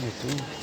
itu.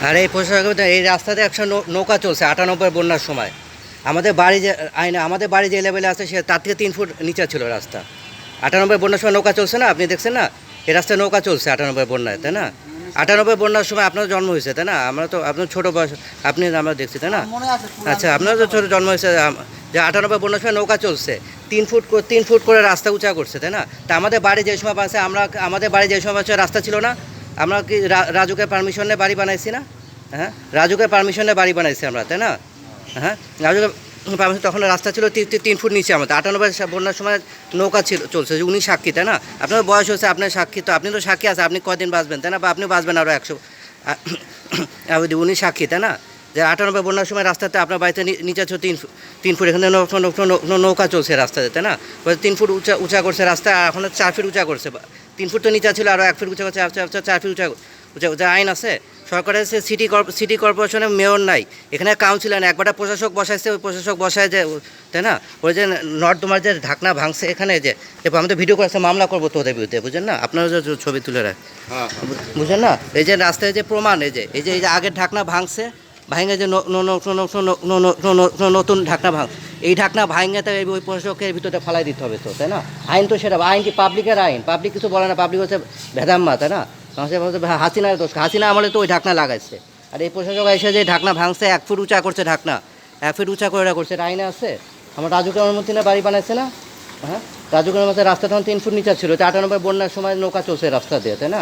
আর এই প্রশাসক এই রাস্তাতে একশো নৌকা চলছে 98 বন্যার সময়। আমাদের বাড়ি যে আমাদের বাড়ি যে লেভেলে আছে সে তার থেকে 3 ফুট নিচে ছিল রাস্তা। 98 বন্যার সময় নৌকা চলছে না, আপনি দেখছেন না? এই রাস্তায় নৌকা চলছে 98 বন্যায়, তাই না? 98 বন্যার সময় আপনার জন্ম হয়েছে, তাই না? আমরা তো আপনার ছোটো বয়স, আপনি আমরা দেখছি, তাই না? আচ্ছা, আপনার তো ছোটো জন্ম হয়েছে যে 98 বন্যার সময় নৌকা চলছে 3 ফুট করে রাস্তা উঁচা করছে, তাই না? তা আমাদের বাড়ি যে সময় আছে আমাদের বাড়ি যে সময় আছে রাস্তা ছিল না, আমরা কি রাজুকে পারমিশনে বাড়ি বানাইছি না? হ্যাঁ, রাজুকে পারমিশনে বাড়ি বানাইছি আমরা, তাই না? হ্যাঁ, রাজুকে পারমিশন, তখন রাস্তা ছিল 3 ফুট নিচে আমাদের। 98 বন্যার সময় নৌকা চলছে, উনি সাক্ষী, তাই না? আপনার বয়স হচ্ছে, আপনার সাক্ষী, তো আপনি তো সাক্ষী আছে, আপনি কদিন বাঁচবেন, তাই না? বা আপনি বাঁচবেন আরও 100, উনি সাক্ষী, তাই না? যে 98 বন্যার সময় রাস্তাতে আপনার বাড়িতে নিচে ছিল 3 ফুট, এখানে নৌকা চলছে রাস্তাতে, তাই না? 3 ফুট উঁচা করছে রাস্তা, আর এখন 4 ফিট উঁচা করছে। 3 ফুট তো নিচে ছিল, আরও 1 ফিট উঁচা করছে, 4 ফিট উঁচা আইন আছে সরকারের। সিটি কর্পোরেশনের মেয়র নাই, এখানে কাউন্সিলর নাই, একবারটা প্রশাসক বসাইছে, ওই প্রশাসক বসায় যে, তাই না? ওই যে নর্দমার যে ঢাকনা ভাঙছে এখানে, যে আমাদের ভিডিও করেছে, মামলা করবো তোদের বিরুদ্ধে, বুঝেন না? আপনারা যে ছবি তুলে রাখ, বুঝেন না? এই যে রাস্তায় যে প্রমাণ, এই যে আগের ঢাকনা ভাঙছে, ভাঙে যে নতুন ঢাকনা এই ঢাকনা ভাঙে ওই প্রশাসকের ভিতরে ফালাই দিতে হবে তো, তাই না? আইন তো সেটা, আইন কি পাবলিকের আইন? পাবলিক কিছু বলে না, পাবলিক হচ্ছে ভেদাম্মা, তাই না? হাসিনার দোষ, হাসিনা আমলে তো ওই ঢাকনা লাগাইছে। আর এই প্রশাসক এসে যে ঢাকনা ভাঙছে, 1 ফুট উঁচা করছে ঢাকনা, 1 ফুট উঁচা করে করছে, এটা আইনে আছে? আমার রাজুকের অনুমতি না বাড়ি বানাইছে না? হ্যাঁ, রাজুকের মধ্যে রাস্তা তখন 3 ফুট নিচে ছিল, 98 বন্যার সময় নৌকা চলছে রাস্তা দিয়ে, তাই না?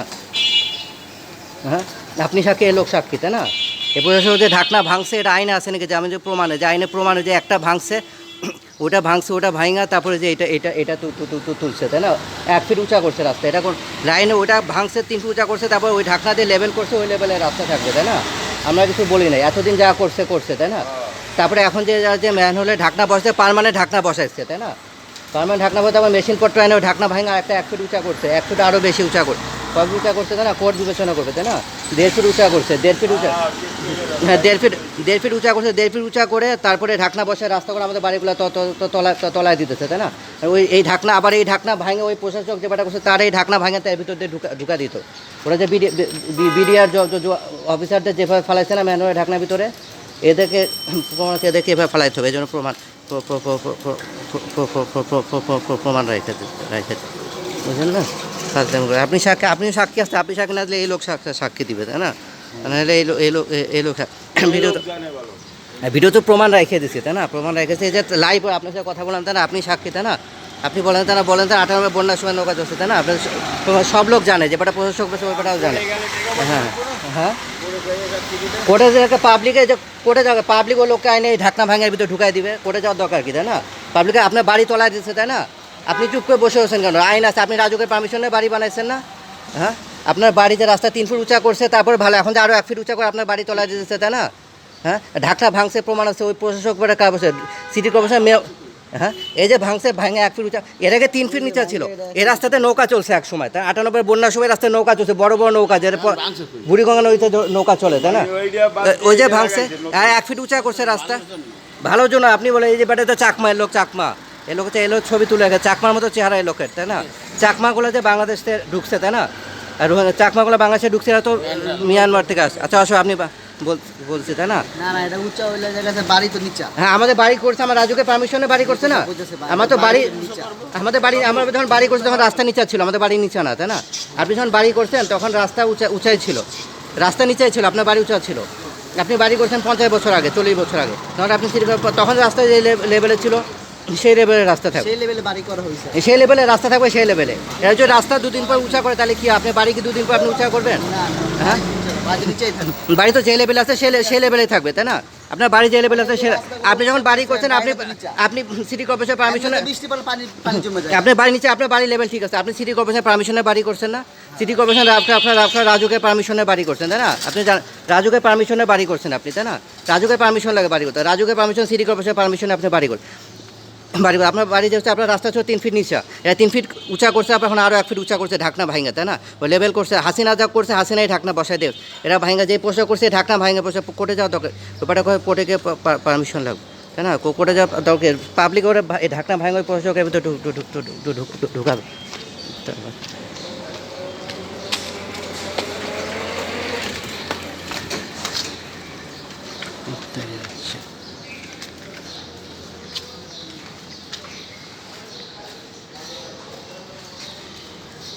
হ্যাঁ, আপনি সাক্ষী, এ লোক সাক্ষী, তাই না? এ প্রশাসক যে ঢাকনা ভাঙছে, এটা আইনে আছে নাকি? যে আমি যে প্রমাণে, যে আইনে প্রমাণে যে একটা ভাঙছে, ওটা ভাঙা, তারপরে যে এটা তুলছে, তাই না? 1 ফিট উঁচা করছে রাস্তা, এটা কোন লাইনে? ওটা ভাঙছে 3 ফিট উঁচা করছে, তারপর ওই ঢাকনা দিয়ে লেভেল করছে, ওই লেভেলের রাস্তা থাকবে, তাই না? আমরা কিছু বলি নাই, এতদিন যা করছে, তাই না? তারপরে এখন যে ম্যানহোলে ঢাকনা বসাইছে, পার্মানেন্ট ঢাকনা বসাইছে, তাই না? পার্মানেন্ট ঢাকনা বলতে আবার মেশিন পট্ট এনে ঢাকনা ভাঙা একটা 1 ফিট উঁচা করছে, 1 ফিট আরও বেশি উঁচা করছে, কত উঁচা করছে, তাই না? কোর্ট বিবেচনা করবে, তাই না? 1.5 ফিট উঁচা করছে, 1.5 ফিট উঁচা, হ্যাঁ 1.5 ফিট উঁচা করছে, 1.5 ফিট উঁচা করে তারপরে ঢাকনা বসায় রাস্তা করে আমাদের বাড়িগুলো তলায় দিতেছে, তাই না? আর এই ঢাকনা, আবার এই ঢাকনা ভাঙে ওই প্রশাসক যেটা করছে, তার এই ঢাকনা ভাঙে তার ভিতর দিয়ে ঢুকা দিত। ওরা যে বিডিআর অফিসারদের যেভাবে ফেলাইছে না ম্যানুয়াল ঢাকনার ভিতরে, এদেরকে এভাবে ফেলাইতে হবে, এই জন্য প্রমাণ রেখে বুঝলেন না? আপনিও সাক্ষী আসতে, আপনি সাক্ষী না দিলে এই লোক সাক্ষী দিবে, তাই না? নাহলে এই লোক ভিডিও তো প্রমাণ রেখে দিচ্ছে, তাই না? প্রমাণ রেখেছে, যে লাইভ আপনার সাথে কথা বললাম, তাই না? আপনি সাক্ষী, তাই না? আপনি বলেন, তাই না? 98 বন্যার সময় নৌকা চলছে, তাই না? আপনার সব লোক জানে, যে বেটা প্রশাসক ওইটাও জানে। হ্যাঁ, হ্যাঁ, কোর্টে যে পাবলিকে, যে কোর্টে যাবে, পাবলিক ওই লোককে আইনে এই ঢাকনা ভাঙের ভিতরে ঢুকাই দিবে, কোর্টে যাওয়ার দরকার কি, তাই না? পাবলিকে আপনার বাড়ি তলায় দিচ্ছে, তাই না? আপনি চুপ করে বসে আছেন কেন? আইন আছে, আপনি রাজুকের পারমিশনে বাড়ি বানাইছেন না? হ্যাঁ, আপনার বাড়িতে রাস্তা 3 ফুট উঁচা করছে, তারপরে ভালো, এখন যে আরও 1 ফিট উঁচা করে আপনার বাড়ি তলায় দিতেছে, তাই না? হ্যাঁ, ঢাকনা ভাঙছে প্রমাণ আছে, ওই প্রশাসক বেটা কার বসে, সিটি কর্পোরেশন মেয়র। হ্যাঁ, এই যে ভাঙছে, ভাঙে 1 ফিট উঁচা, এর আগে 3 ফিট নিচে ছিল। এই রাস্তাতে নৌকা চলছে এক সময়, তাই 98 বন্যার সময় রাস্তায় নৌকা চলছে, বড় বড় নৌকা, যে বুড়িগঙ্গা নদীতে নৌকা চলে, তাই না? ওই যে ভাঙছে, হ্যাঁ 1 ফিট উঁচা করছে রাস্তা, ভালোর জন্য। আপনি বলে এই যে বেটাতে চাকমা, এর লোক চাকমা, এলো ছবি তুলে গেছে, চাকমার মতো চেহারা এই লোকের, তাই না? চাকমাগুলো যে বাংলাদেশে ঢুকছে, তাই না? আর চাকমাগুলো বাংলাদেশে ঢুকছে, তো মিয়ানমার থেকে আসছে। আচ্ছা, আসো, আপনি বলছি, তাই না? এটা উঁচা হইলে জায়গাতে বাড়ি তো নিচা। হ্যাঁ, আমাদের বাড়ি করছে, আমার রাজুকে পারমিশনে বাড়ি করছে না? আমার তো বাড়ি, আমরা যখন বাড়ি করছি তখন রাস্তা নিচা ছিল, আমাদের বাড়ি নিচা না, তাই না? আপনি যখন বাড়ি করছেন তখন রাস্তা উঁচাই ছিল, রাস্তা নিচাই ছিল, আপনার বাড়ি উঁচা ছিল। আপনি বাড়ি করছেন 50 বছর আগে, 40 বছর আগে, তখন আপনি তখন রাস্তা যে লেভেলে ছিল, সেই লেভেলের রাস্তা থাকবে, সেই লেভেলে বাড়ি করা হয়েছে, সেই লেভেলের রাস্তা থাকবে, সেই লেভেলে। এরা যদি রাস্তা 2 দিন পর উঁচা করে, তাহলে কি আপনি বাড়ি কি 2 দিন পর আপনি উঁচা করবেন? হ্যাঁ, বাড়ি তো যে লেভেলে আছে সেই লেভেলে থাকবে, তাই না? আপনার বাড়ি যে লেভেলে আছে, আপনি যখন বাড়ি করছেন, আপনি সিটি কর্পোরেশনের পারমিশনে, আপনার বাড়ি নিচে, আপনার বাড়ি লেভেল ঠিক আছে, আপনি সিটি কর্পোরেশনের পারমিশনে বাড়ি করছেন না? সিটি কর্পোরেশন আপনার রাজুকের পারমিশনে বাড়ি করছেন, তাই না? আপনি রাজুকের পারমিশনে বাড়ি করছেন আপনি, তাই না? রাজুকের পারমিশন লাগে বাড়ি করতে, রাজুকের পারমিশন, সিটি কর্পোরেশনের পারমিশনে আপনি বাড়ি করুন। আপনার বাড়ি যে হচ্ছে, আপনার রাস্তা ছিল 3 ফিট নিচা, এরা 3 ফিট উঁচা করছে, আপনার এখন আরও 1 ফিট উঁচা করছে ঢাকনা ভাঙা, তাই না? ওই লেভেল করছে, হাসিনা যা করছে, হাসিনাই ঢাকনা বসায় দেয়, এরা ভাঙা যে পোশাক করছে, ঢাকনা ভাঙা পোশাক কোর্টে যাওয়া দরকার, ব্যাপারটা কোর্টে পারমিশন লাগবে, তাই না? কোর্টে যাওয়া দরকার, পাবলিক ওরা এই ঢাকনা ভাঙা ওই পোশাকের ভিতরে ঢুকাবে।